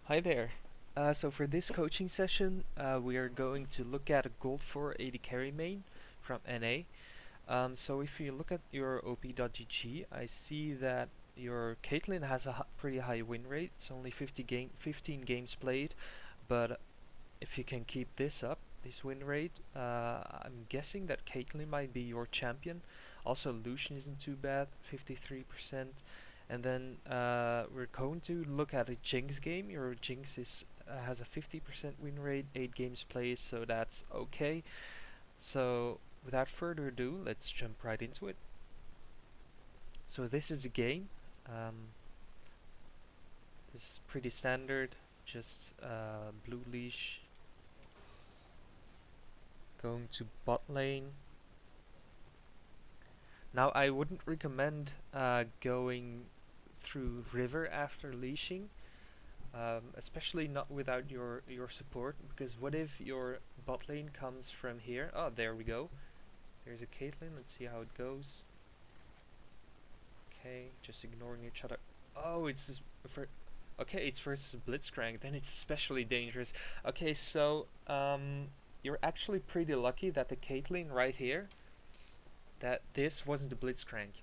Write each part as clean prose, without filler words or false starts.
Hi there. So for this coaching session, we are going to look at a Gold 4 AD carry main from NA. So if you look at your op.gg, I see that your Caitlyn has a pretty high win rate. It's only 15 games played, but if you can keep this up, this win rate, I'm guessing that Caitlyn might be your champion. Also, Lucian isn't too bad, 53%. And then we're going to look at a Jinx game. Your Jinx has a 50% win rate, 8 games played, so that's okay. So without further ado, let's jump right into it. So this is a game. This is pretty standard, just blue leash. Going to bot lane. Now I wouldn't recommend going through river after leashing, especially not without your support, because what if your bot lane comes from here? Oh, there we go. There's a Caitlyn. Let's see how it goes. Okay, just ignoring each other. Oh, it's for okay. It's versus Blitzcrank. Then it's especially dangerous. Okay, so you're actually pretty lucky that the Caitlyn right here, that this wasn't a Blitzcrank.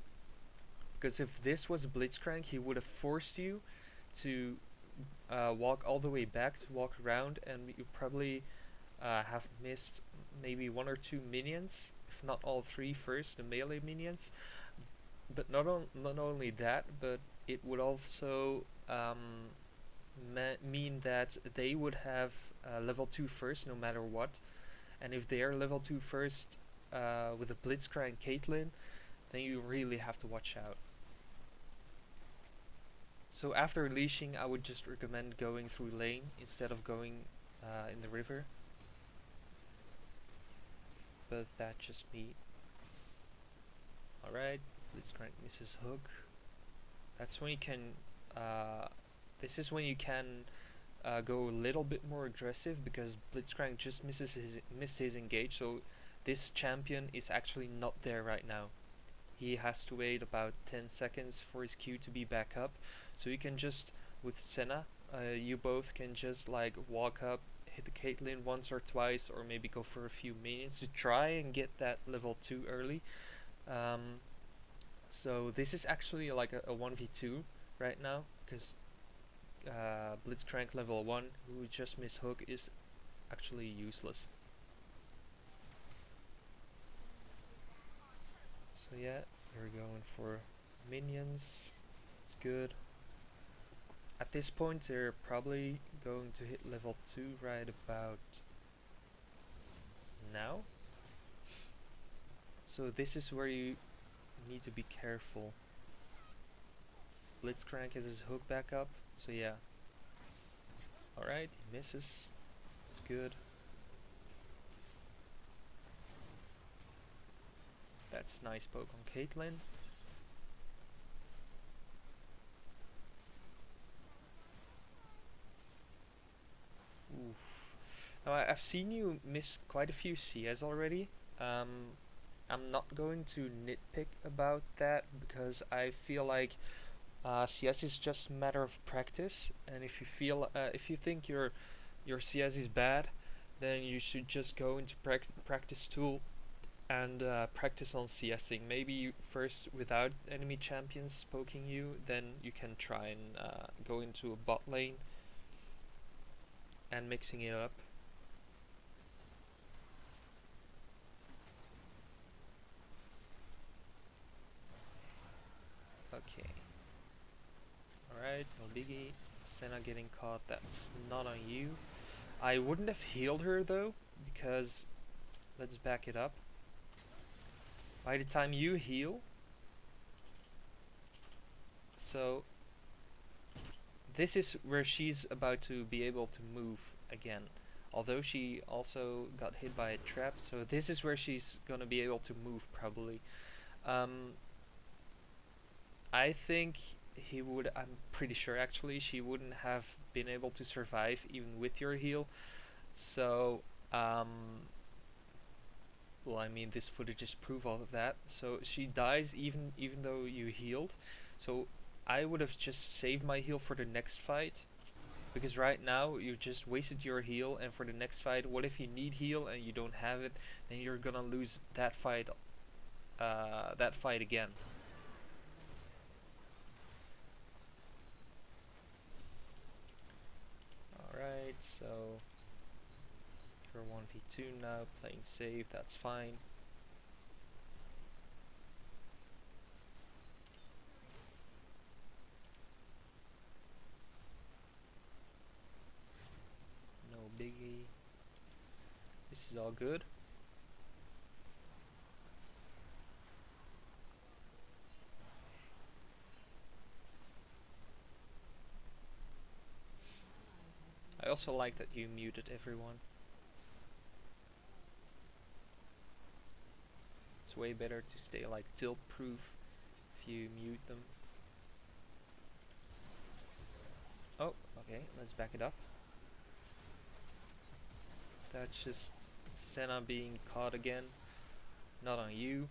Because if this was a Blitzcrank, he would have forced you to walk all the way back to walk around, and you probably have missed maybe one or two minions, if not all three first, the melee minions. But not only that, but it would also mean that they would have level 2 first no matter what. And if they are level 2 first with a Blitzcrank Caitlyn, then you really have to watch out. So after leashing, I would just recommend going through lane instead of going in the river. But that's just me. Alright, Blitzcrank misses hook. That's when you can, this is when you can go a little bit more aggressive, because Blitzcrank just missed his engage, so this champion is actually not there right now. He has to wait about 10 seconds for his Q to be back up. So you can just, with Senna, you both can just like walk up, hit the Caitlyn once or twice, or maybe go for a few minions to try and get that level 2 early. So this is actually like a 1v2 right now, because Blitzcrank level 1, who just missed hook, is actually useless. So yeah, you're going for minions. It's good. At this point, they're probably going to hit level 2 right about now. So this is where you need to be careful. Blitzcrank has his hook back up, so yeah. Alright, he misses. It's good. That's nice poke on Caitlyn. Oof. Now I've seen you miss quite a few CS already. I'm not going to nitpick about that, because I feel like CS is just a matter of practice, and if you think your CS is bad, then you should just go into practice tool and practice on CSing. Maybe first without enemy champions poking you, then you can try and go into a bot lane and mixing it up. Okay. Alright, no biggie. Senna getting caught, that's not on you. I wouldn't have healed her though, because let's back it up. By the time you heal, so this is where she's about to be able to move again. Although she also got hit by a trap, so this is where she's gonna be able to move probably. I think I'm pretty sure actually, she wouldn't have been able to survive even with your heal. So, well, I mean, this footage is proof of that. So she dies even though you healed. So I would have just saved my heal for the next fight, Because right now you just wasted your heal, and for the next fight, what if you need heal and you don't have it? Then you're gonna lose that fight. That fight again. All right, so you're 1v2 now, playing safe. That's fine. No biggie. This is all good. I also like that you muted everyone. It's way better to stay like tilt proof if you mute them. Oh, okay, let's back it up. That's just Senna being caught again, not on you.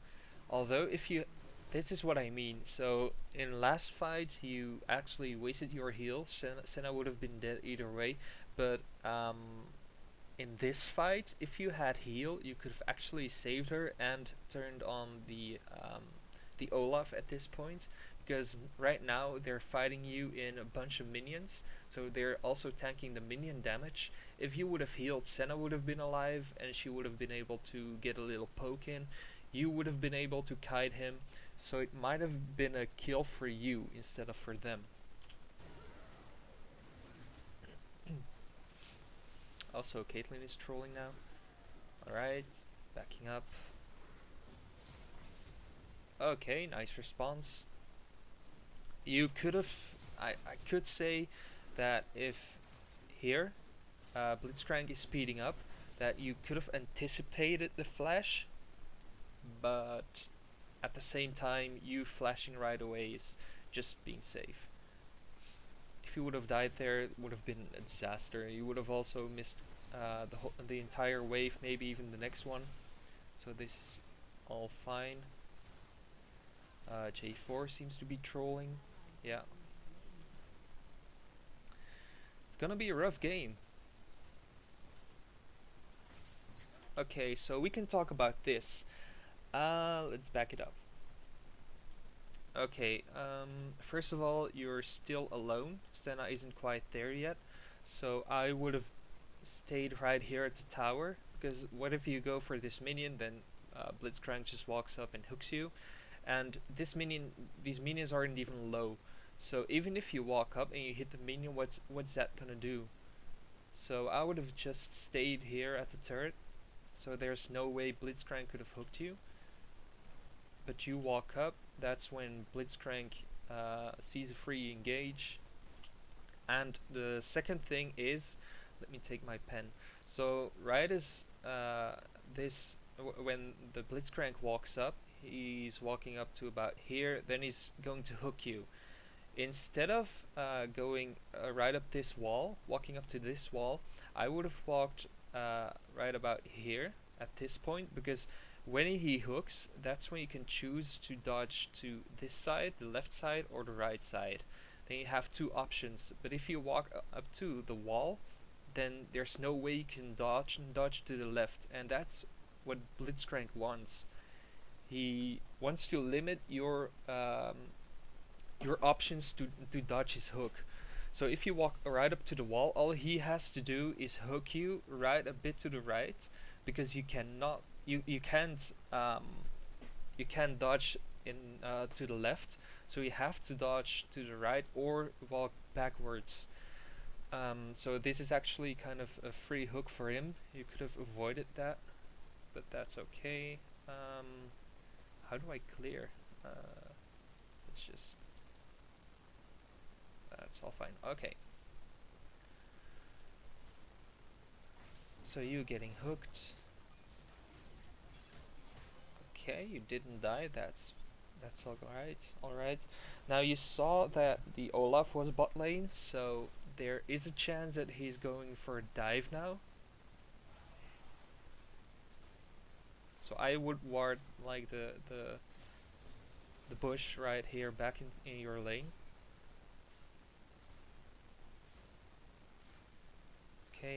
Although if you, this is what I mean. So in last fight you actually wasted your heal. Senna would have been dead either way. But in this fight, if you had heal, you could have actually saved her and turned on the Olaf at this point. Because right now they're fighting you in a bunch of minions, so they're also tanking the minion damage. If you would have healed, Senna would have been alive and she would have been able to get a little poke in. You would have been able to kite him, so it might have been a kill for you instead of for them. Also, Caitlyn is trolling now. Alright, backing up. Okay, nice response. You could have, I could say that if here Blitzcrank is speeding up, that you could have anticipated the flash, but at the same time you flashing right away is just being safe. If you would have died there, it would have been a disaster. You would have also missed the entire wave, maybe even the next one. So this is all fine. J4 seems to be trolling. Yeah. It's gonna be a rough game. Okay, so we can talk about this. Let's back it up. Okay, first of all, you're still alone. Senna isn't quite there yet. So I would have stayed right here at the tower. Because what if you go for this minion, then Blitzcrank just walks up and hooks you. And this minion, these minions aren't even low. So even if you walk up and you hit the minion, what's that gonna do? So I would have just stayed here at the turret. So there's no way Blitzcrank could have hooked you. But you walk up, that's when Blitzcrank sees a free engage. And the second thing is, let me take my pen. So right as when the Blitzcrank walks up, he's walking up to about here, then he's going to hook you. Instead of going right up this wall, walking up to this wall, I would have walked right about here at this point, because when he hooks, that's when you can choose to dodge to this side, the left side, or the right side. Then you have two options, but if you walk up to the wall, then there's no way you can dodge to the left, and that's what Blitzcrank wants. He wants to limit your options to dodge his hook. So if you walk right up to the wall, all he has to do is hook you right a bit to the right, because you cannot you can't dodge in to the left, so you have to dodge to the right or walk backwards. So this is actually kind of a free hook for him. You could have avoided that, but that's okay. How do I clear? Let's just, that's all fine. Okay. So you getting hooked. Okay, you didn't die. That's all right. Now you saw that the Olaf was bot lane, so there is a chance that he's going for a dive now. So I would ward like the bush right here back in your lane.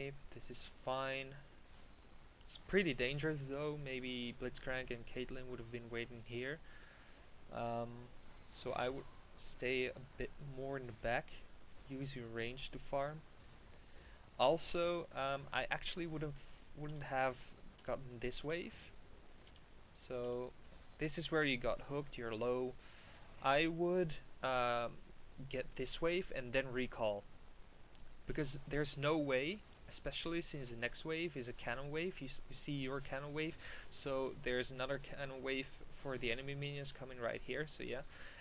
Okay, this is fine. It's pretty dangerous though. Maybe Blitzcrank and Caitlyn would have been waiting here. Um, so I would stay a bit more in the back. Use your range to farm. Also, I actually wouldn't have gotten this wave. So this is where you got hooked. You're low. I would get this wave and then recall, because there's no way, especially since the next wave is a cannon wave. You see your cannon wave, so there's another cannon wave for the enemy minions coming right here. So yeah,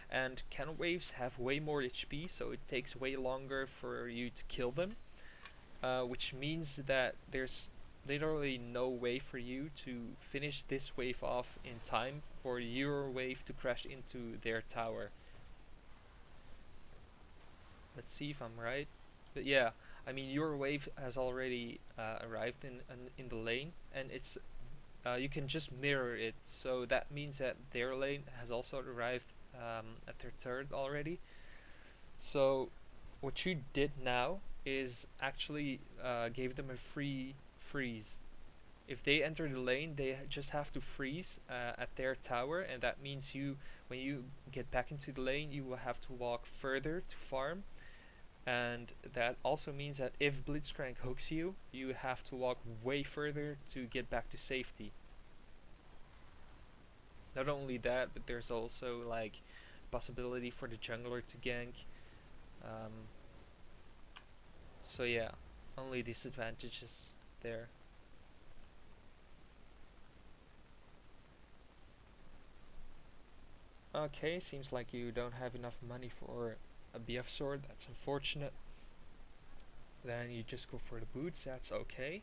and cannon waves have way more HP, so it takes way longer for you to kill them, which means that there's literally no way for you to finish this wave off in time for your wave to crash into their tower. Let's see if I'm right. But yeah, I mean your wave has already arrived in the lane, and it's you can just mirror it. So that means that their lane has also arrived at their turret already. So what you did now is actually gave them a free freeze. If they enter the lane, they just have to freeze at their tower, and that means when you get back into the lane, you will have to walk further to farm. And that also means that if Blitzcrank hooks you, you have to walk way further to get back to safety. Not only that, but there's also like possibility for the jungler to gank. So yeah, only disadvantages there. Okay, seems like you don't have enough money for a BF sword. That's unfortunate. Then you just go for the boots. That's okay.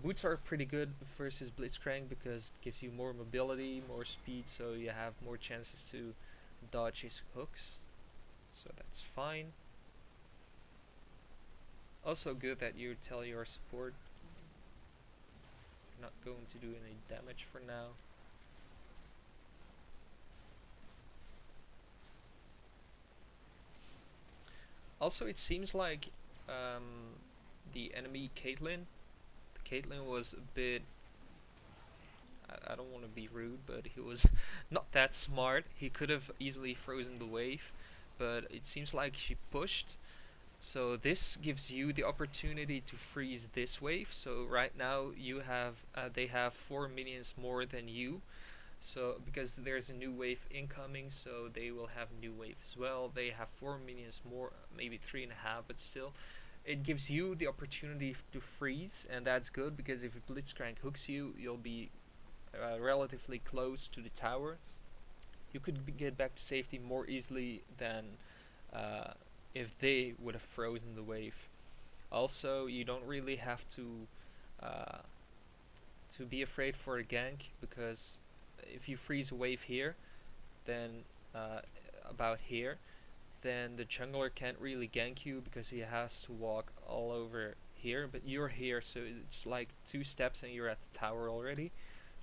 Boots are pretty good versus Blitzcrank because it gives you more mobility, more speed, so you have more chances to dodge his hooks. So that's fine. Also good that you tell your support you're not going to do any damage for now. Also, it seems like the enemy Caitlyn was a bit. I don't want to be rude, but he was not that smart. He could have easily frozen the wave, but it seems like she pushed. So this gives you the opportunity to freeze this wave. So right now they have 4 minions more than you. So because there's a new wave incoming, so they will have a new wave as well. They have 4 minions more, maybe 3.5, but still. It gives you the opportunity to freeze, and that's good because if Blitzcrank hooks you, you'll be relatively close to the tower. You could get back to safety more easily than if they would have frozen the wave. Also, you don't really have to be afraid for a gank, because if you freeze a wave here, then about here, then the jungler can't really gank you because he has to walk all over here, but you're here, so it's like 2 steps and you're at the tower already.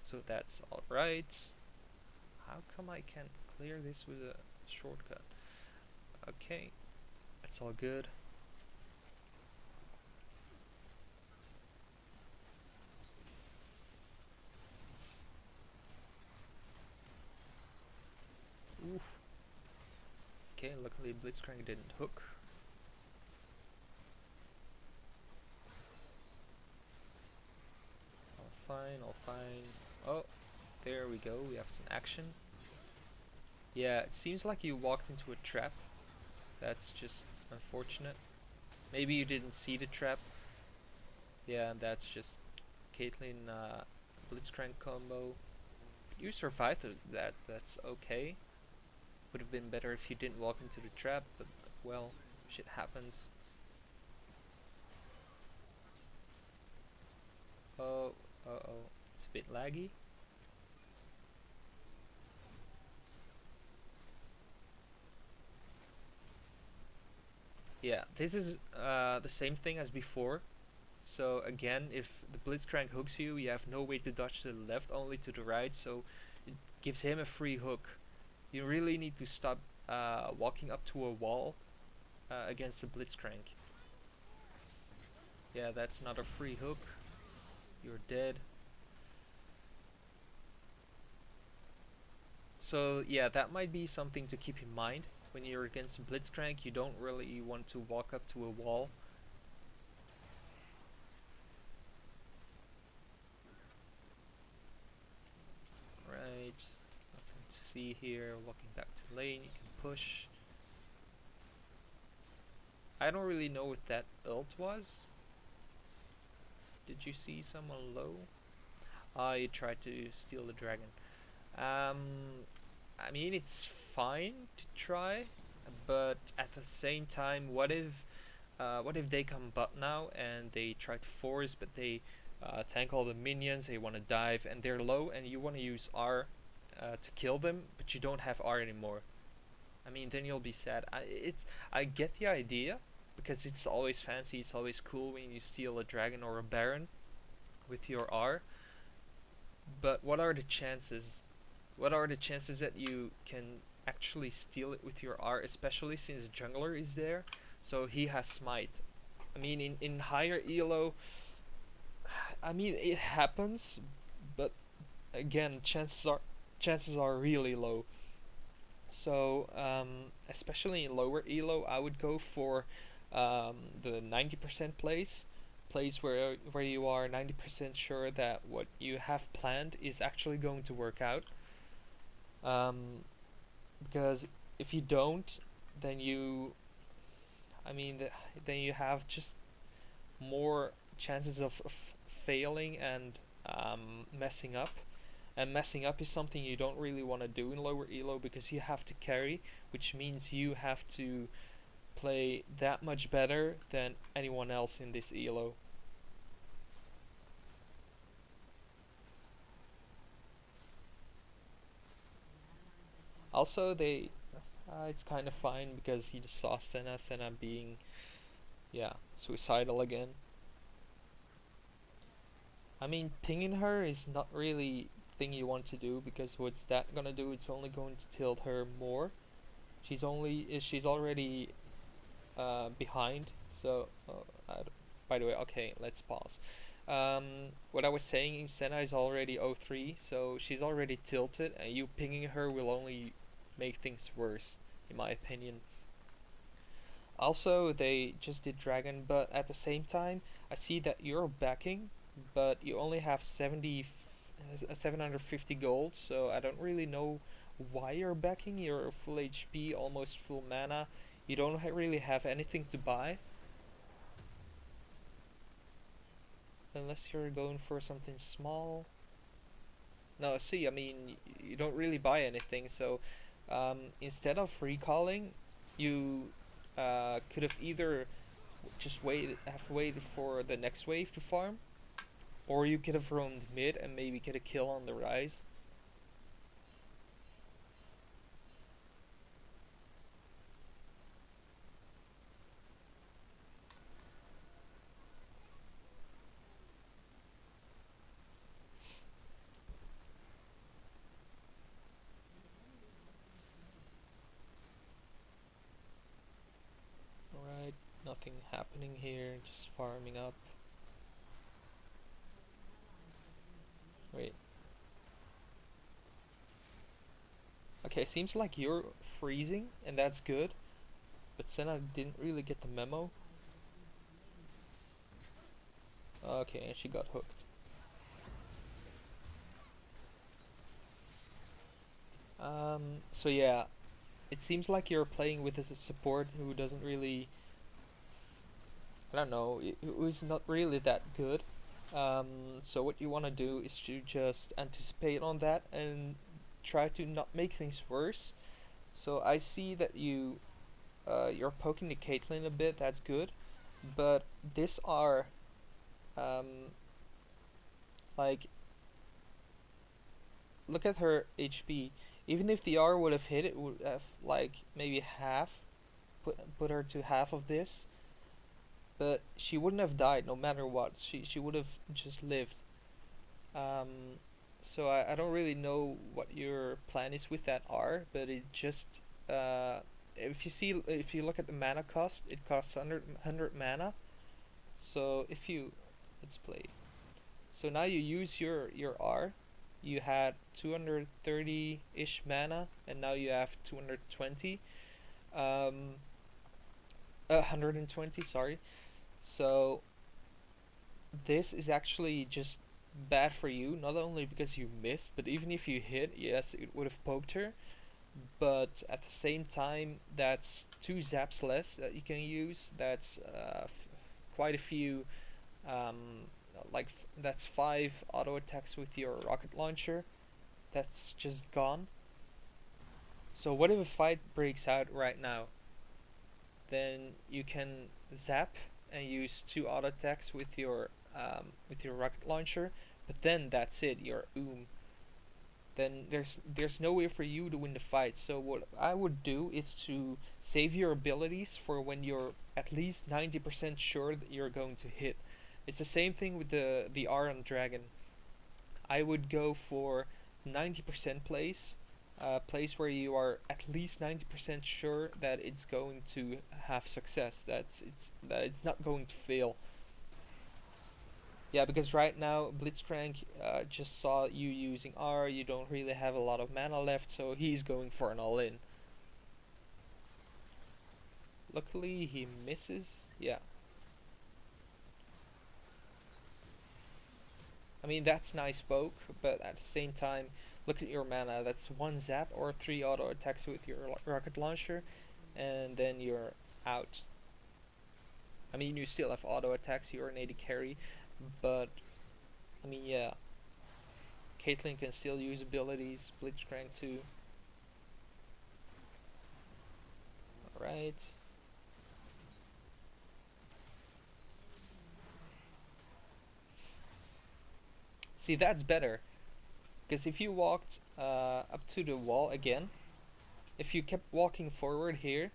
So that's alright. How come I can't clear this with a shortcut? Okay, that's all good. Oof. Okay, luckily Blitzcrank didn't hook. All fine. Oh, there we go, we have some action. Yeah, it seems like you walked into a trap. That's just unfortunate. Maybe you didn't see the trap. Yeah, that's just Caitlyn Blitzcrank combo. You survived that, that's okay. Would have been better if you didn't walk into the trap, but well, shit happens. Oh, uh-oh, it's a bit laggy. Yeah, this is the same thing as before. So again, if the Blitzcrank hooks you, you have no way to dodge to the left, only to the right, so it gives him a free hook. You really need to stop walking up to a wall against the Blitzcrank. Yeah, that's not a free hook. You're dead. So yeah, that might be something to keep in mind. When you're against Blitzcrank, you don't really want to walk up to a wall. Right, nothing to see here. Walking back to lane, you can push. I don't really know what that ult was. Did you see someone low? Ah, you tried to steal the dragon. I mean, it's fine to try, but at the same time, what if they come butt now and they try to force, but they tank all the minions, they want to dive, and they're low, and you want to use R to kill them, but you don't have R anymore. I mean, then you'll be sad. I get the idea, because it's always fancy, it's always cool when you steal a dragon or a baron with your R, but what are the chances? What are the chances that you can actually steal it with your R, especially since jungler is there, so he has smite. I mean, in higher elo, I mean it happens, but again, chances are really low. So especially in lower elo, I would go for the 90% place where you are 90% sure that what you have planned is actually going to work out. Um, because if you don't, then I mean, then you have just more chances of failing and messing up. And messing up is something you don't really want to do in lower elo because you have to carry, which means you have to play that much better than anyone else in this elo. Also, it's kind of fine because you just saw Senna being, yeah, suicidal again. I mean, pinging her is not really thing you want to do because what's that gonna do? It's only going to tilt her more. She's already behind. So, by the way, okay, let's pause. What I was saying is Senna is already 03, so she's already tilted, and you pinging her will only make things worse, in my opinion. Also, they just did dragon, but at the same time, I see that you're backing, but you only have 750 gold, so I don't really know why you're backing. You're full HP, almost full mana. You don't really have anything to buy. Unless you're going for something small. No, see, I mean, you don't really buy anything, so instead of recalling, you could have either have waited for the next wave to farm, or you could have roamed mid and maybe get a kill on the rise. Alright, nothing happening here, just farming up. Wait. Okay, seems like you're freezing, and that's good. But Senna didn't really get the memo. Okay, and she got hooked. So yeah, it seems like you're playing with a support who doesn't really, I don't know, who is not really that good. So what you want to do is to just anticipate on that and try to not make things worse. So I see that you're poking the Caitlyn a bit. That's good, but this R, um, like, look at her HP. Even if the R would have hit, it would have like maybe put her to half of this. But she wouldn't have died no matter what. She would have just lived. Um, so I don't really know what your plan is with that R, but it just if you look at the mana cost, it costs 100 mana. So if you, let's play. So now you use your R. You had 230-ish mana, and now you have 220. 120, sorry. So this is actually just bad for you, not only because you missed, but even if you hit, yes, it would have poked her. But at the same time, that's two zaps less that you can use. That's quite a few. That's five auto attacks with your rocket launcher. That's just gone. So what if a fight breaks out right now? Then you can zap and use two auto attacks with your rocket launcher. But then that's it. You're then there's no way for you to win the fight. So what I would do is to save your abilities for when you're at least 90% sure that you're going to hit. It's the same thing with the R on Dragon. I would go for 90% place, place where you are at least 90% sure that it's going to have success. That it's not going to fail. Yeah, because right now Blitzcrank just saw you using R. You don't really have a lot of mana left, so he's going for an all-in. Luckily, he misses. Yeah. I mean, that's nice poke, but at the same time, look at your mana. That's one zap or three auto attacks with your rocket launcher, and then you're out. I mean, you still have auto attacks. You're an AD carry, but I mean, yeah. Caitlyn can still use abilities. Blitzcrank too. Alright. See, that's better. Because if you walked up to the wall again, if you kept walking forward here,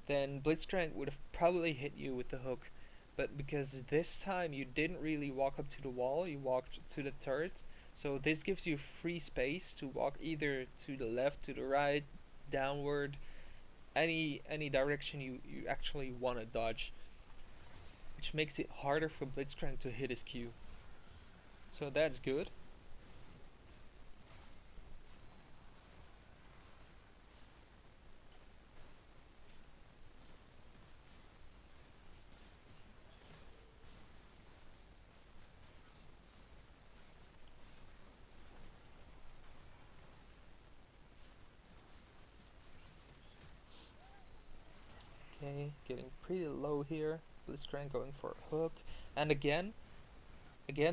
then Blitzcrank would have probably hit you with the hook. But because this time you didn't really walk up to the wall, you walked to the turret. So this gives you free space to walk either to the left, to the right, downward, any direction you actually want to dodge. Which makes it harder for Blitzcrank to hit his Q. So that's good. Okay, getting pretty low here. Blitzcrank going for a hook. And again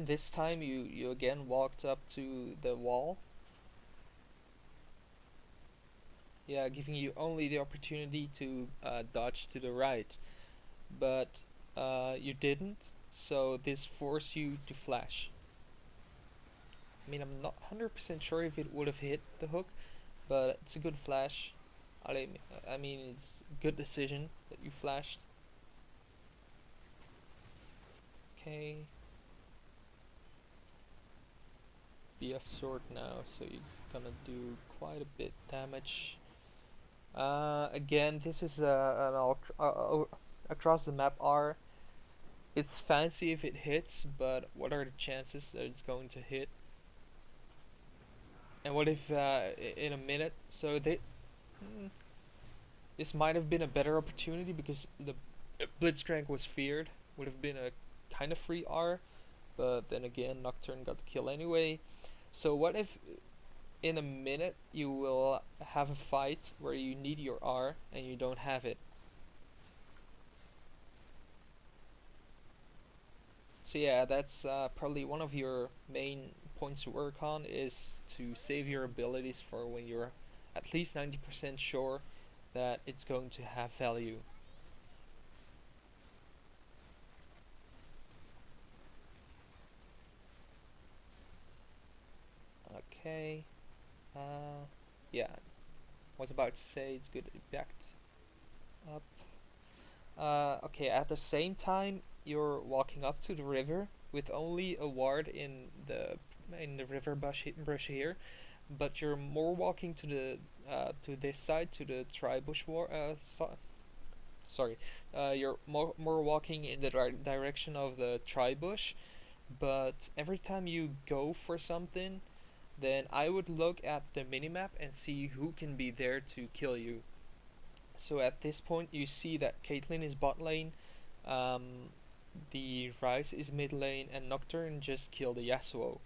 this time you again walked up to the wall. Yeah, giving you only the opportunity to dodge to the right. But you didn't, so this forced you to flash. I mean, I'm not 100% sure if it would have hit the hook, but it's a good flash. I mean, it's a good decision that you flashed. Okay. BF sword now, so you're gonna do quite a bit damage. Again, this is across the map R. It's fancy if it hits, but what are the chances that it's going to hit? And what if in a minute? So this might have been a better opportunity because the Blitzcrank was feared. Would have been a kind of free R, but then again, Nocturne got the kill anyway. So what if in a minute you will have a fight where you need your R and you don't have it? So yeah, that's probably one of your main points to work on, is to save your abilities for when you're at least 90% sure that it's going to have value. Okay. Yeah. Was about to say it's good backed up. Okay. At the same time, you're walking up to the river with only a ward in the river bush here, but you're more walking to the to this side, to the tri bush war sorry, you're more walking in the direction of the tri-bush, but every time you go for something, then I would look at the minimap and see who can be there to kill you. So at this point, you see that Caitlyn is bot lane, um, the Ryze is mid lane, and Nocturne just killed a Yasuo.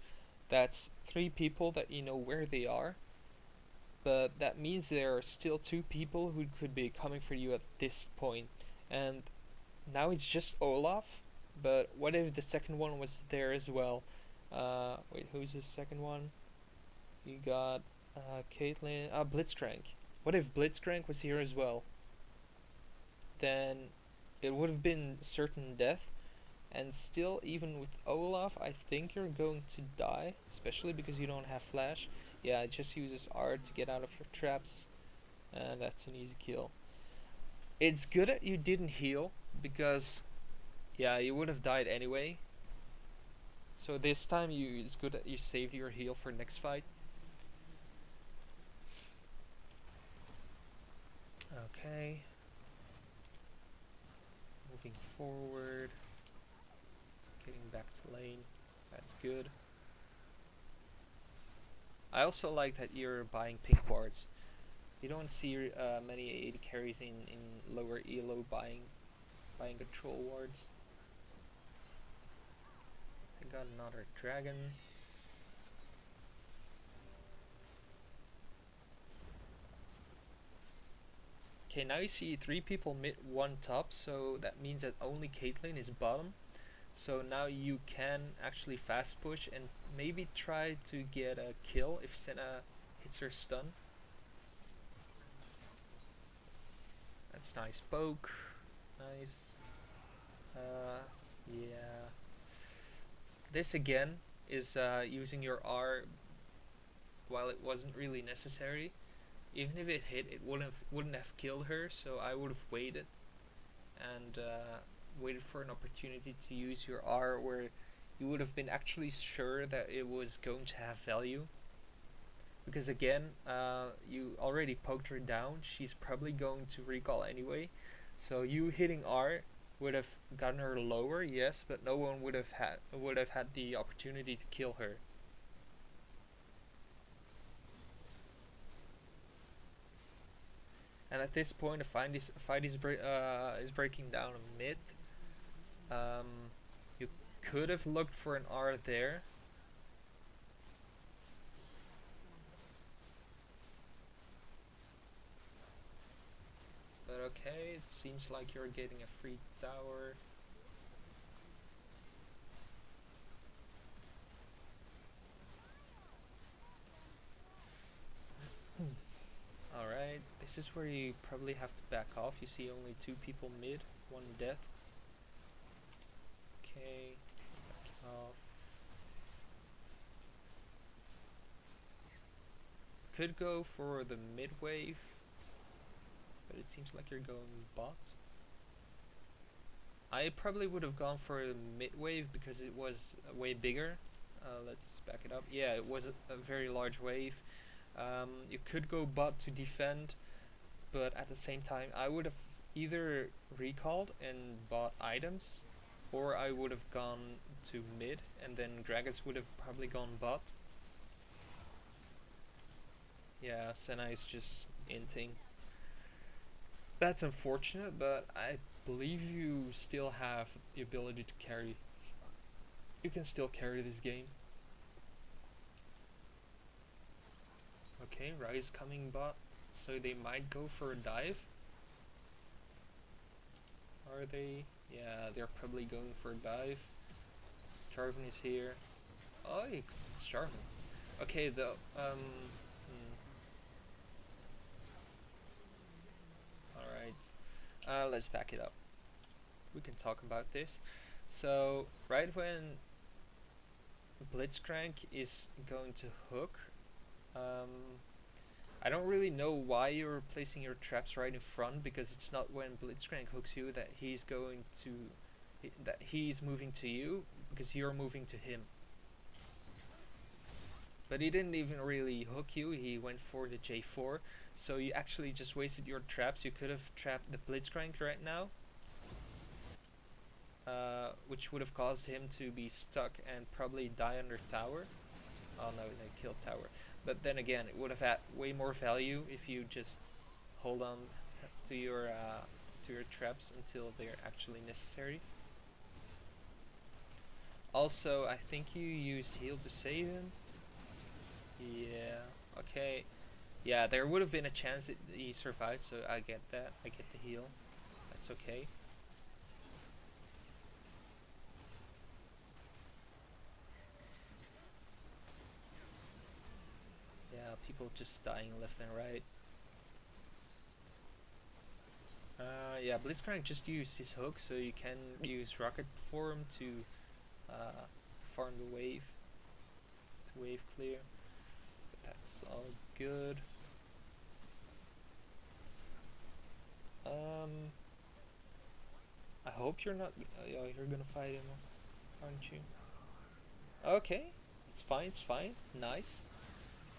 That's three people that you know where they are, but that means there are still two people who could be coming for you at this point. And now it's just Olaf, but what if the second one was there as well? Wait, who's the second one? You got Caitlyn, Blitzcrank. What if Blitzcrank was here as well? Then it would have been certain death. And still, even with Olaf, I think you're going to die, especially because you don't have flash. Yeah, it just uses R to get out of your traps, and that's an easy kill. It's good that you didn't heal, because yeah, you would have died anyway. So this time it's good that you saved your heal for next fight. Okay. Moving forward. Getting back to lane. That's good. I also like that you're buying pink wards. You don't see many AD carries in lower elo buying control wards. I got another dragon. Okay, now you see three people mid, one top, so that means that only Caitlyn is bottom. So now you can actually fast push and maybe try to get a kill if Senna hits her stun. That's nice poke. Nice. Yeah. This again is using your R while it wasn't really necessary. Even if it hit, it wouldn't have killed her. So I would have waited and waited for an opportunity to use your R where you would have been actually sure that it was going to have value. Because again, you already poked her down. She's probably going to recall anyway. So you hitting R would have gotten her lower, yes, but no one would have had the opportunity to kill her. And at this point, the fight is breaking down a mid. You could have looked for an R there. But okay, it seems like you're getting a free tower. Alright, this is where you probably have to back off. You see only two people mid, one death. Okay, back off. Could go for the mid wave, but it seems like you're going bot. I probably would have gone for the mid wave because it was way bigger. Let's back it up. Yeah, it was a very large wave. You could go bot to defend, but at the same time I would have either recalled and bought items, or I would have gone to mid and then Gragas would have probably gone bot. Yeah, Senna is just inting. That's unfortunate, but I believe you still have the ability to carry. You can still carry this game. Okay, Ryze coming bot, so they might go for a dive. Are they? Yeah, they're probably going for a dive. Jarvan is here. Oh, it's Jarvan. Okay, Alright, let's back it up. We can talk about this. So, right when Blitzcrank is going to hook, I don't really know why you're placing your traps right in front, because it's not when Blitzcrank hooks you that he's going to that he's moving to you, because you're moving to him. But he didn't even really hook you, he went for the J4. So you actually just wasted your traps. You could have trapped the Blitzcrank right now, which would have caused him to be stuck and probably die under tower. Oh no, they killed tower. But then again, it would have had way more value if you just hold on to your traps until they're actually necessary. Also, I think you used heal to save him. Yeah. Okay. Yeah, there would have been a chance that he survived, so I get that. I get the heal. That's okay. Yeah, people just dying left and right. Yeah, Blitzcrank just used his hook, so you can use rocket form to farm the wave, to wave clear. But that's all good. I hope you're not. You're gonna fight him, aren't you? Okay, it's fine. It's fine. Nice.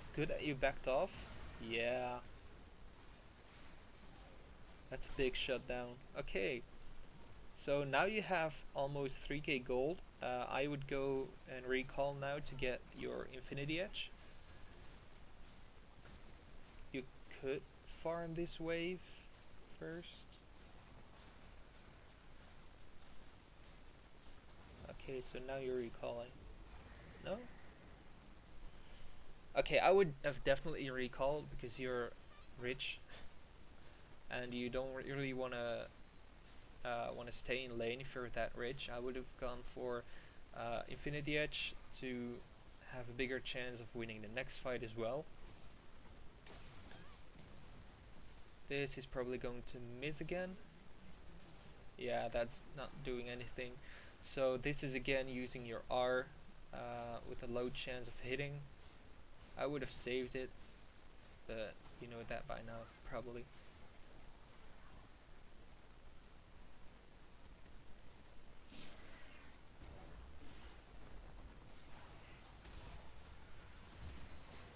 It's good that you backed off. Yeah. That's a big shutdown. Okay, so now you have almost 3k gold. I would go and recall now to get your Infinity Edge. You could farm this wave first. Okay, so now you're recalling. No? Okay, I would have definitely recalled because you're rich and you don't really wanna stay in lane if you're that rich. I would have gone for Infinity Edge to have a bigger chance of winning the next fight as well. This is probably going to miss again. Yeah, that's not doing anything. So this is again using your R with a low chance of hitting. I would have saved it, but you know that by now, probably.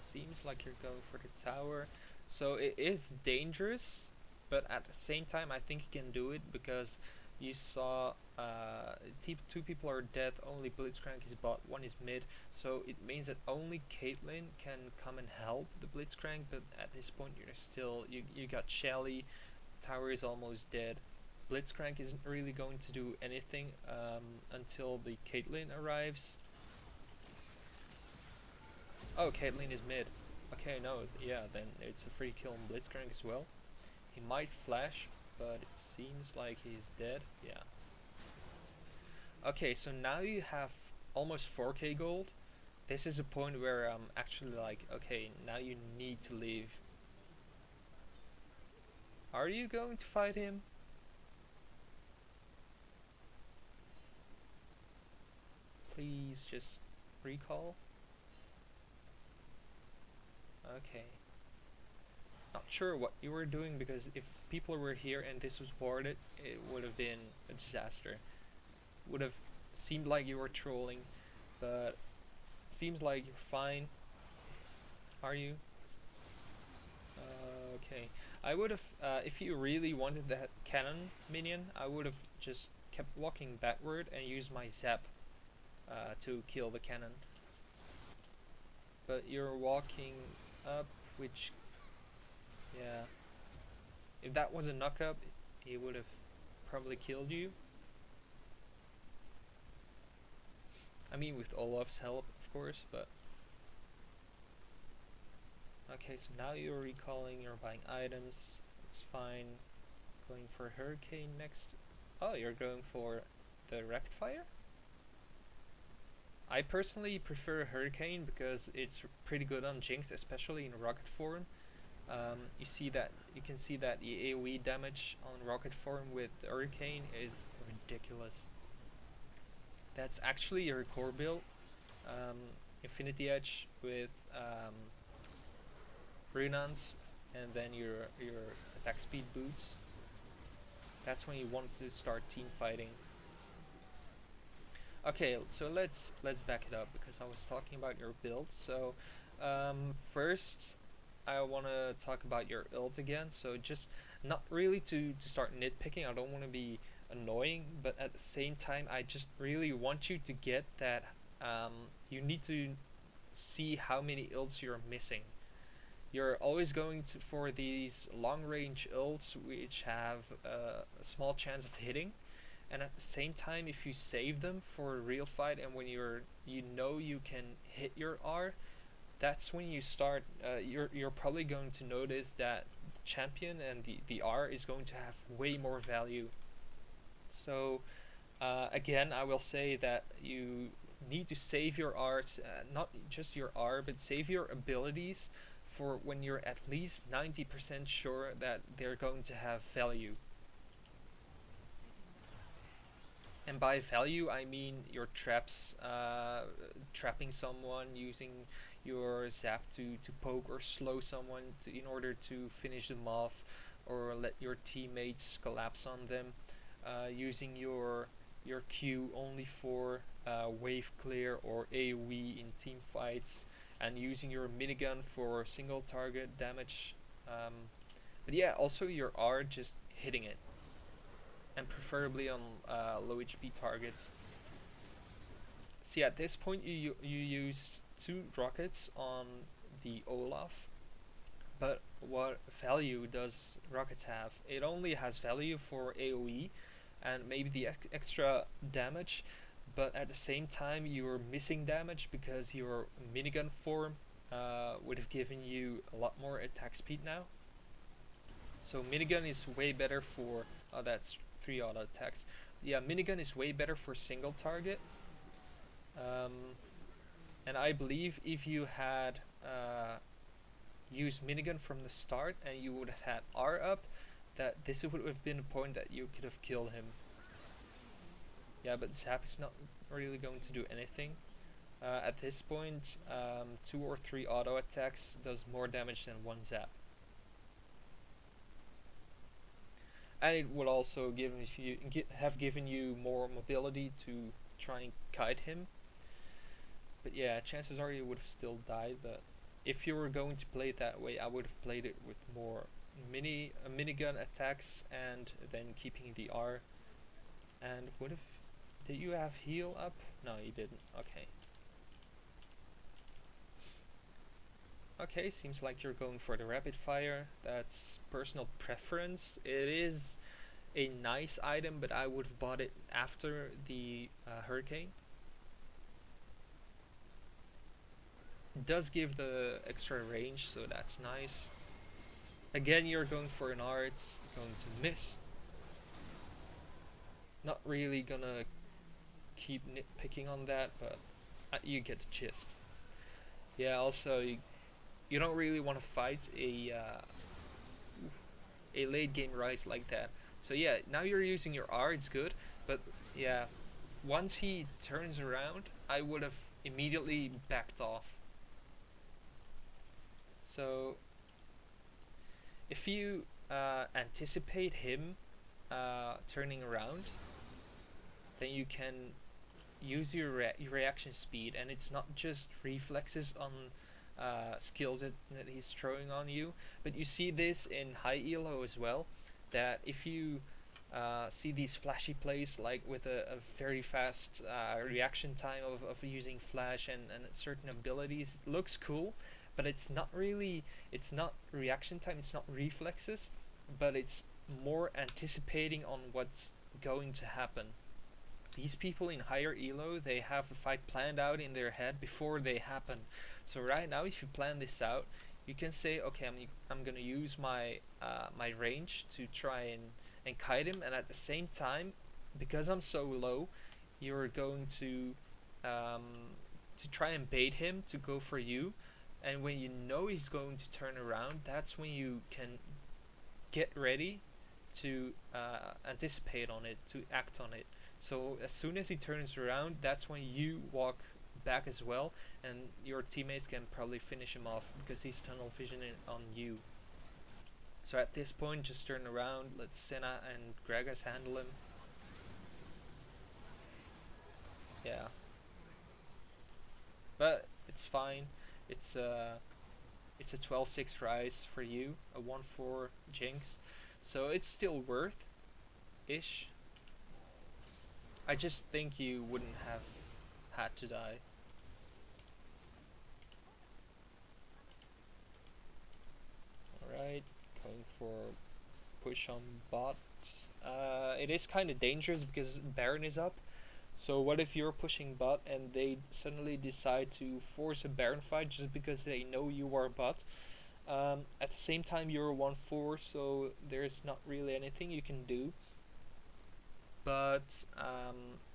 Seems like you're going for the tower. So it is dangerous, but at the same time I think you can do it because you saw two people are dead, only Blitzcrank is bot, one is mid, so it means that only Caitlyn can come and help the Blitzcrank, but at this point you're still, you got Shelly, tower is almost dead. Blitzcrank isn't really going to do anything until the Caitlyn arrives. Oh, Caitlyn is mid. Okay, no, yeah, then it's a free kill on Blitzcrank as well. He might flash, but it seems like he's dead. Yeah. Okay, so now you have almost 4k gold. This is a point where I'm actually like, okay, now you need to leave. Are you going to fight him? Please just recall. Okay. Not sure what you were doing because if people were here and this was warded, it would have been a disaster. Would have seemed like you were trolling, but seems like you're fine. Are you? Okay. I would have, if you really wanted that cannon minion, I would have just kept walking backward and used my zap to kill the cannon. But you're walking up, which, yeah, if that was a knock up, he would have probably killed you. I mean, with Olaf's help, of course, but okay, so now you're recalling, you're buying items, it's fine. Going for Hurricane next. Oh, you're going for the Rectifier? I personally prefer Hurricane because it's pretty good on Jinx, especially in rocket form. You can see that the AoE damage on rocket form with Hurricane is ridiculous. That's actually your core build. Infinity Edge with Runans, and then your attack speed boots. That's when you want to start team fighting. Okay, so let's back it up because I was talking about your build. So first, I want to talk about your ult again. So just not really to start nitpicking. I don't want to be annoying, but at the same time, I just really want you to get that you need to see how many ults you're missing. You're always going to for these long range ults which have a small chance of hitting, and at the same time, if you save them for a real fight and when you know you can hit your R, that's when you start. You're probably going to notice that the champion and the R is going to have way more value. So again, I will say that you need to save your art, not just your R, but save your abilities for when you're at least 90% sure that they're going to have value. And by value, I mean your traps, trapping someone, using your zap to poke or slow someone in order to finish them off, or let your teammates collapse on them, using your Q only for wave clear or AoE in team fights, and using your minigun for single target damage. But yeah, also your R just hitting it, and preferably on low HP targets. See, at this point, you use 2 rockets on the Olaf, but what value does rockets have? It only has value for AoE and maybe the extra damage, but at the same time, you're missing damage because your minigun form would have given you a lot more attack speed now. So minigun is way better for that's 3 auto attacks. Yeah, minigun is way better for single target. Um, and I believe if you had used minigun from the start and you would have had R up, that this would have been a point that you could have killed him. Yeah, but Zap is not really going to do anything. At this point, 2 or 3 auto attacks does more damage than 1 Zap. And it would also have given you more mobility to try and kite him. But yeah, chances are you would have still died. But if you were going to play it that way, I would have played it with more minigun attacks and then keeping the R. And would have. Did you have heal up? No, you didn't. Okay. Okay, seems like you're going for the rapid fire. That's personal preference. It is a nice item, but I would have bought it after the hurricane. It does give the extra range, so that's nice. Again, you're going for an R, it's going to miss. Not really gonna keep nitpicking on that, but you get the gist. Yeah, also, you don't really want to fight a late game rise like that. So yeah, now you're using your R, it's good, but yeah, once he turns around, I would have immediately backed off. So if you anticipate him turning around, then you can use your reaction speed, and it's not just reflexes on skills that he's throwing on you, but you see this in high elo as well, that if you see these flashy plays like with a very fast reaction time of using flash and certain abilities, it looks cool, but it's not reaction time, it's not reflexes, but it's more anticipating on what's going to happen. These people in higher elo, they have the fight planned out in their head before they happen. So right now, if you plan this out, you can say, okay, I'm gonna use my my range to try and kite him, and at the same time, because I'm so low, you're going to try and bait him to go for you, and when you know he's going to turn around, that's when you can get ready to anticipate on it, to act on it. So as soon as he turns around, that's when you walk back as well, and your teammates can probably finish him off because he's tunnel visioning on you. So at this point, just turn around, let Senna and Gragas handle him. Yeah. But it's fine. It's It's a 12-6 rise for you, a 1/4 Jinx, so it's still worth-ish. I just think you wouldn't have had to die. Alright, going for push on bot. It is kind of dangerous because Baron is up. So what if you're pushing bot and they suddenly decide to force a Baron fight just because they know you are bot? At the same time, you're 1/4, so there's not really anything you can do. But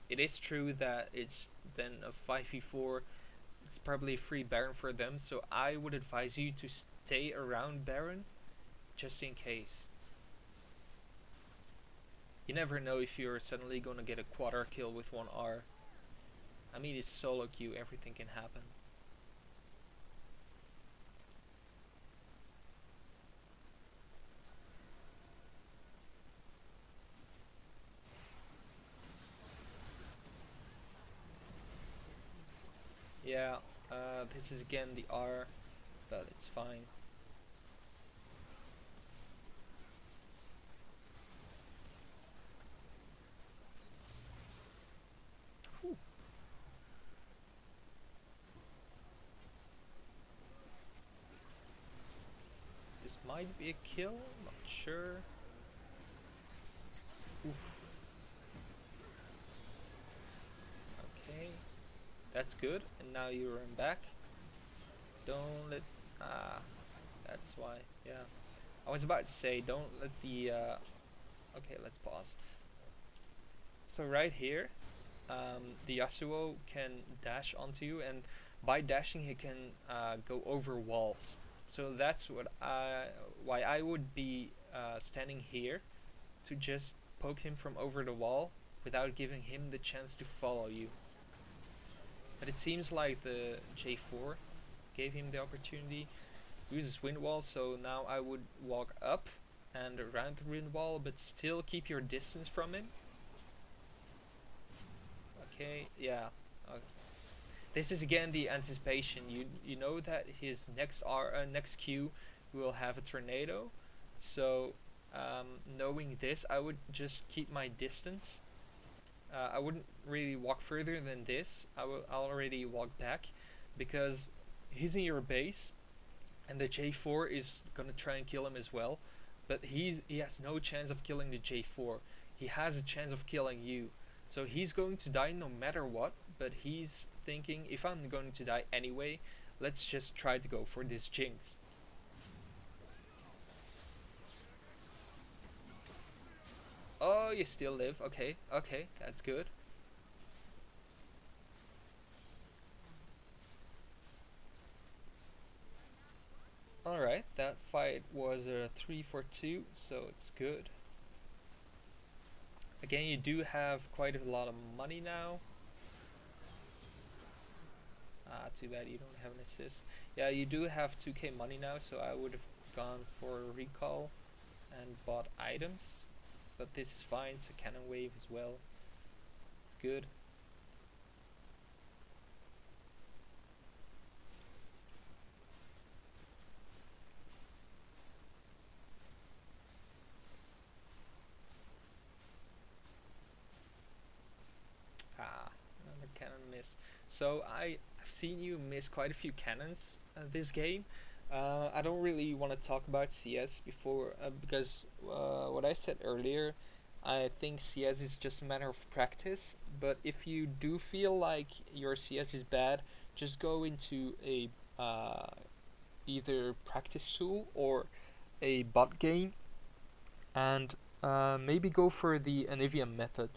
it is true that it's then a 5v4. It's probably a free Baron for them, so I would advise you to stay around Baron just in case. You never know if you're suddenly gonna get a quarter kill with one R. I mean, it's solo queue, everything can happen. Yeah, this is again the R, but it's fine. Whew. This might be a kill, not sure. Oof. Okay, that's good, and now you run back. Don't let, that's why, yeah. I was about to say, don't let the, okay, let's pause. So right here, the Yasuo can dash onto you, and by dashing he can go over walls. So that's why I would be standing here to just poke him from over the wall without giving him the chance to follow you. But it seems like the J4 gave him the opportunity. Uses wind wall, so now I would walk up and around the wind wall, but still keep your distance from him. Okay, yeah. This is again the anticipation. You know that his next Q will have a tornado, so knowing this, I would just keep my distance. I wouldn't really walk further than this. I'll already walk back because he's in your base, and the J4 is gonna try and kill him as well. But he has no chance of killing the J4. He has a chance of killing you. So he's going to die no matter what, but he's thinking, if I'm going to die anyway, let's just try to go for this Jinx. Oh, you still live. Okay, okay, that's good. Alright, that fight was a 3-4-2, so it's good. Again, you do have quite a lot of money now. Too bad you don't have an assist. Yeah, you do have 2k money now, so I would have gone for a recall and bought items. But this is fine, it's a cannon wave as well. It's good. Another cannon miss. So I've seen you miss quite a few cannons this game. I don't really want to talk about CS before because what I said earlier, I think CS is just a matter of practice. But if you do feel like your CS is bad, just go into a either practice tool or a bot game and maybe go for the Anivia method.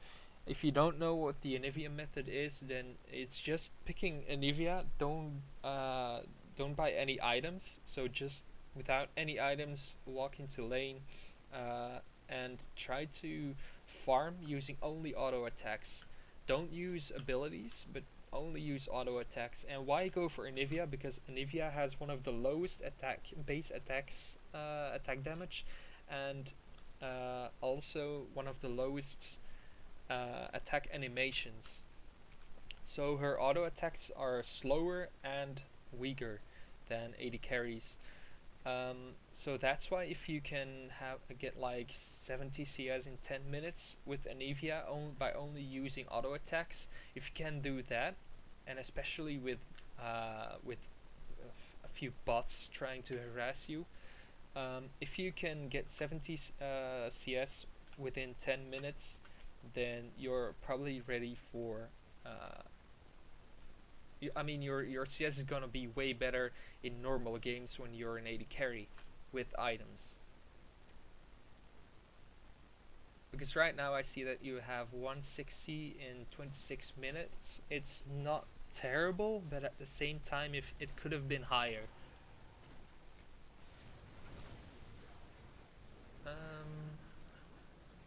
If you don't know what the Anivia method is, then it's just picking Anivia. Don't buy any items. So just without any items, walk into lane and try to farm using only auto attacks. Don't use abilities, but only use auto attacks. And why go for Anivia? Because Anivia has one of the lowest base attack damage, and also one of the lowest attack animations. So her auto attacks are slower and weaker than AD carries. So that's why if you can get like 70 CS in 10 minutes with Anivia by only using auto attacks, if you can do that, and especially with a few bots trying to harass you, if you can get 70 CS within 10 minutes, then you're probably ready for. I mean, your CS is gonna be way better in normal games when you're an AD carry with items. Because right now I see that you have 160 in 26 minutes. It's not terrible, but at the same time, if it could have been higher.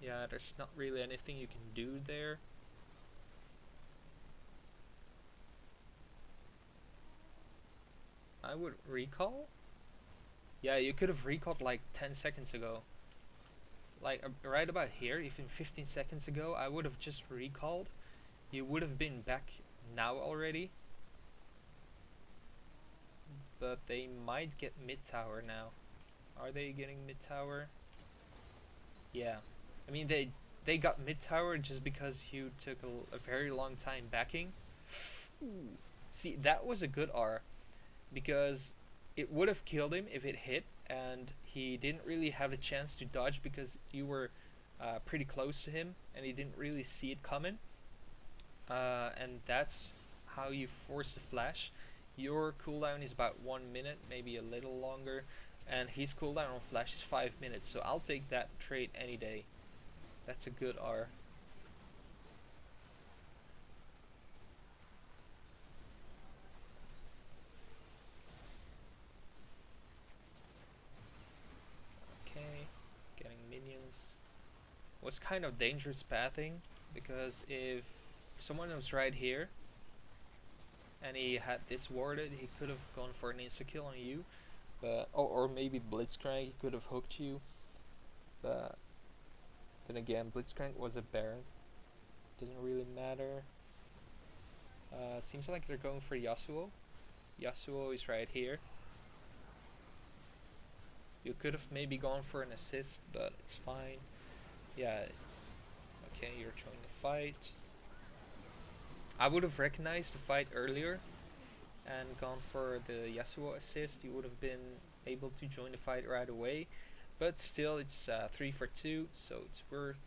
Yeah, there's not really anything you can do there. I would recall. Yeah, you could have recalled like 10 seconds ago. Like right about here, even 15 seconds ago, I would have just recalled. You would have been back now already. But they might get mid tower now. Are they getting mid tower? Yeah. I mean, they got mid tower just because you took a very long time backing. Ooh. See, that was a good R. Because it would have killed him if it hit, and he didn't really have a chance to dodge because you were pretty close to him, and he didn't really see it coming. And that's how you force the flash. Your cooldown is about 1 minute, maybe a little longer, and his cooldown on flash is 5 minutes, so I'll take that trade any day. That's a good R. Okay, getting minions. Was kind of dangerous pathing, because if someone was right here and he had this warded, he could have gone for an insta kill on you, but or maybe Blitzcrank, he could have hooked you, but then again, Blitzcrank was a Baron. Doesn't really matter. Seems like they're going for Yasuo. Yasuo is right here. You could have maybe gone for an assist, but it's fine. Yeah. Okay, you're joining the fight. I would have recognized the fight earlier and gone for the Yasuo assist. You would have been able to join the fight right away. But still, it's 3 for 2, so it's worth.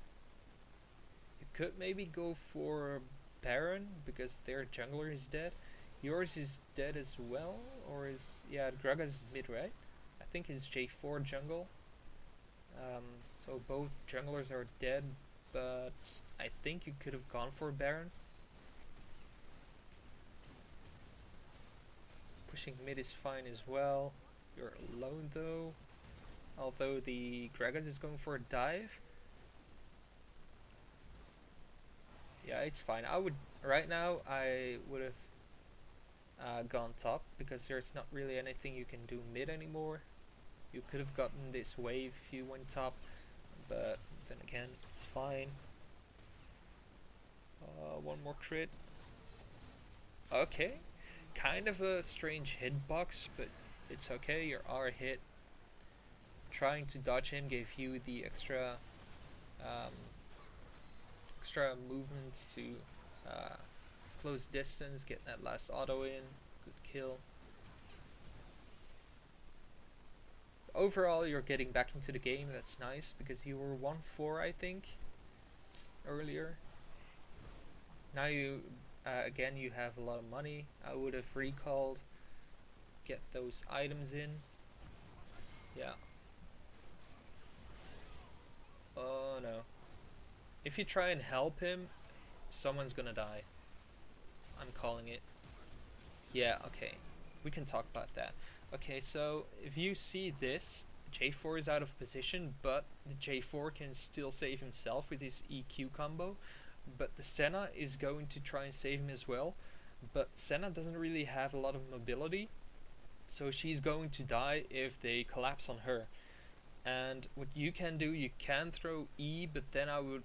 You could maybe go for Baron, because their jungler is dead. Yours is dead as well, or is... Yeah, Gragas is mid, right? I think it's J4 jungle. So both junglers are dead, but I think you could have gone for Baron. Pushing mid is fine as well. You're alone though. Although the Gragas is going for a dive. Yeah, it's fine. Right now I would have gone top, because there's not really anything you can do mid anymore. You could have gotten this wave if you went top, but then again, it's fine. One more crit. Okay, kind of a strange hitbox, but it's okay. Your R hit. Trying to dodge him gave you the extra movements to close distance, get that last auto in. Good kill. Overall, you're getting back into the game. That's nice, because you were 1-4, I think, earlier. Now you again, you have a lot of money. I would have recalled, get those items in. Yeah. Oh no. If you try and help him, someone's gonna die. I'm calling it. Yeah, okay. We can talk about that. Okay, so if you see this, J4 is out of position, but the J4 can still save himself with his EQ combo. But the Senna is going to try and save him as well. But Senna doesn't really have a lot of mobility, so she's going to die if they collapse on her. And what you can do, you can throw E, but then I would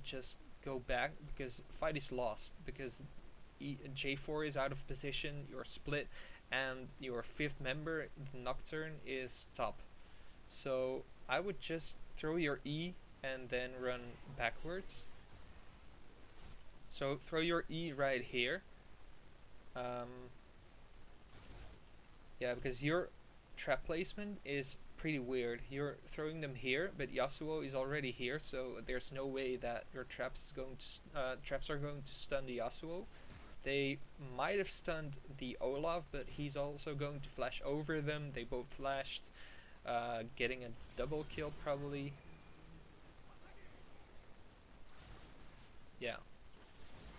just go back, because fight is lost, because J4 is out of position, you're split, and your fifth member, the Nocturne, is top. So I would just throw your E and then run backwards. So throw your E right here. Um, yeah, because your trap placement is pretty weird. You're throwing them here, but Yasuo is already here, so there's no way that your traps are going to stun the Yasuo. They might have stunned the Olaf, but he's also going to flash over them. They both flashed, getting a double kill probably. Yeah,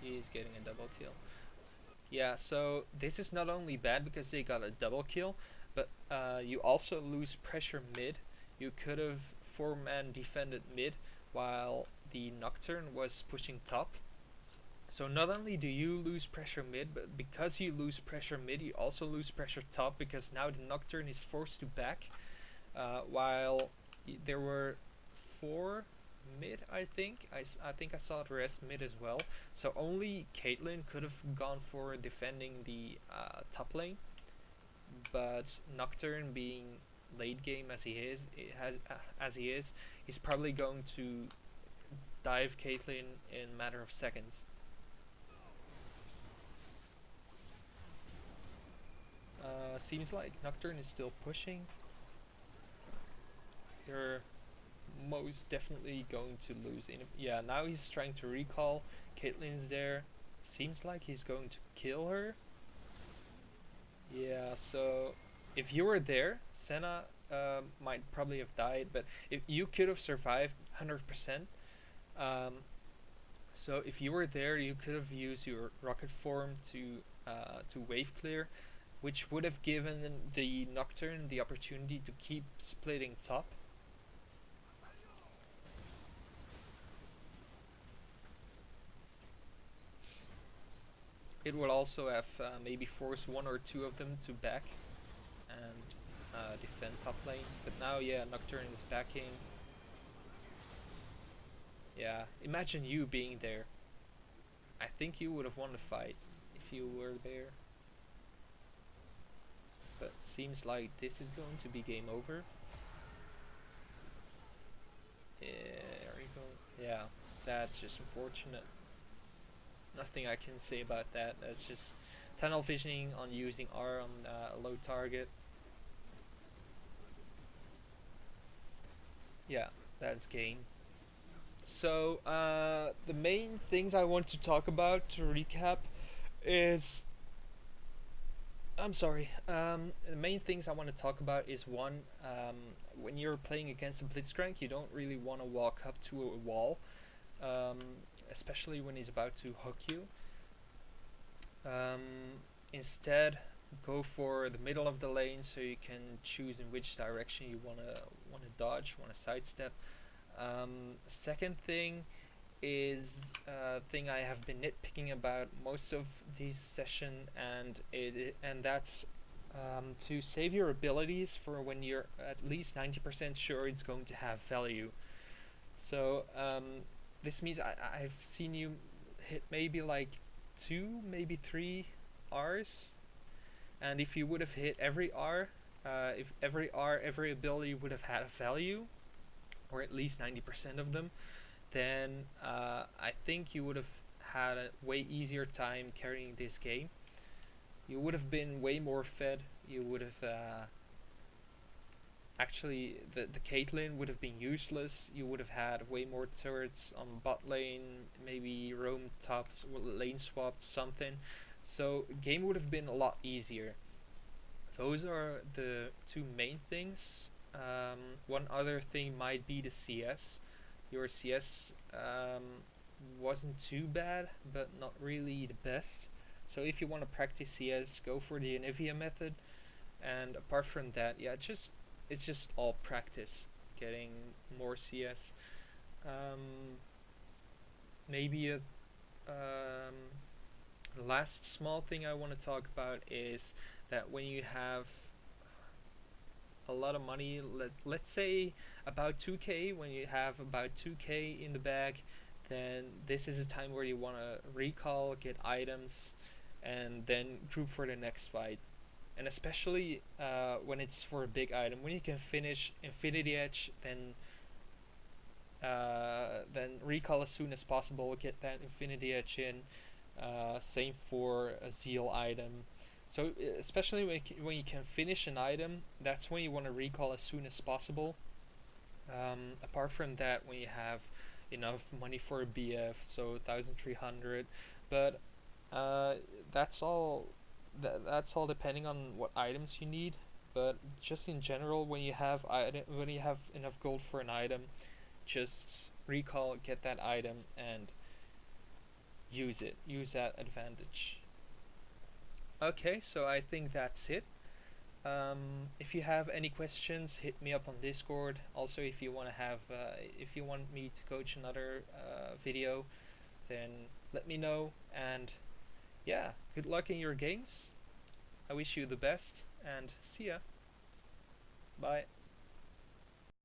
he's getting a double kill. Yeah, so this is not only bad because they got a double kill, but you also lose pressure mid. You could have 4-man defended mid while the Nocturne was pushing top. So not only do you lose pressure mid, but because you lose pressure mid, you also lose pressure top because now the Nocturne is forced to back, while there were 4 mid, I think. I think I saw the rest mid as well. So only Caitlyn could have gone for defending the top lane, but Nocturne, being late game as he is, he's probably going to dive Caitlyn in a matter of seconds. Seems like Nocturne is still pushing. They're most definitely going to lose. Yeah, now he's trying to recall. Caitlyn's there. Seems like he's going to kill her. Yeah, so if you were there, Senna might probably have died, but if you could have survived 100%. So if you were there, you could have used your rocket form to wave clear, which would have given the Nocturne the opportunity to keep splitting top. It would also have maybe forced one or two of them to back and defend top lane. But now, yeah, Nocturne is backing. Yeah, imagine you being there. I think you would have won the fight if you were there. But seems like this is going to be game over. Yeah, are you going? Yeah, that's just unfortunate. Nothing I can say about that. That's just tunnel visioning on using R on a low target. Yeah, that's game. So the main things I want to talk about to recap is I'm sorry. The main things I want to talk about is one, when you're playing against a Blitzcrank, you don't really want to walk up to a wall, um, especially when he's about to hook you. Instead, go for the middle of the lane so you can choose in which direction you wanna dodge, wanna sidestep. Second thing is a thing I have been nitpicking about most of this session, and that's to save your abilities for when you're at least 90% sure it's going to have value. So this means I've seen you hit maybe like 2, maybe 3 R's, and if you would have hit every R, if every R, every ability would have had a value, or at least 90% of them, then I think you would have had a way easier time carrying this game. You would have been way more fed. You would have actually the Caitlyn would have been useless. You would have had way more turrets on bot lane, maybe roam tops, lane swapped something. So game would have been a lot easier. Those are the two main things. One other thing might be the CS. Your CS wasn't too bad, but not really the best. So if you want to practice CS, go for the Anivia method. And apart from that, yeah, it's just all practice, getting more CS. Maybe a last small thing I want to talk about is that when you have a lot of money, let's say about 2k, when you have about 2k in the bag, then this is a time where you want to recall, get items, and then group for the next fight. and especially when it's for a big item. When you can finish Infinity Edge, then recall as soon as possible. Get that Infinity Edge in. Same for a Zeal item. So especially when you can finish an item, that's when you want to recall as soon as possible. Apart from that, when you have enough money for a BF, so 1,300, but uh, that's all. That's all depending on what items you need. But just in general, when you have enough gold for an item, just recall, get that item, and use it. Use that advantage. Okay, so I think that's it. If you have any questions, hit me up on Discord. Also, if you want me to coach another video, then let me know. And yeah, good luck in your games. I wish you the best, and see ya. Bye.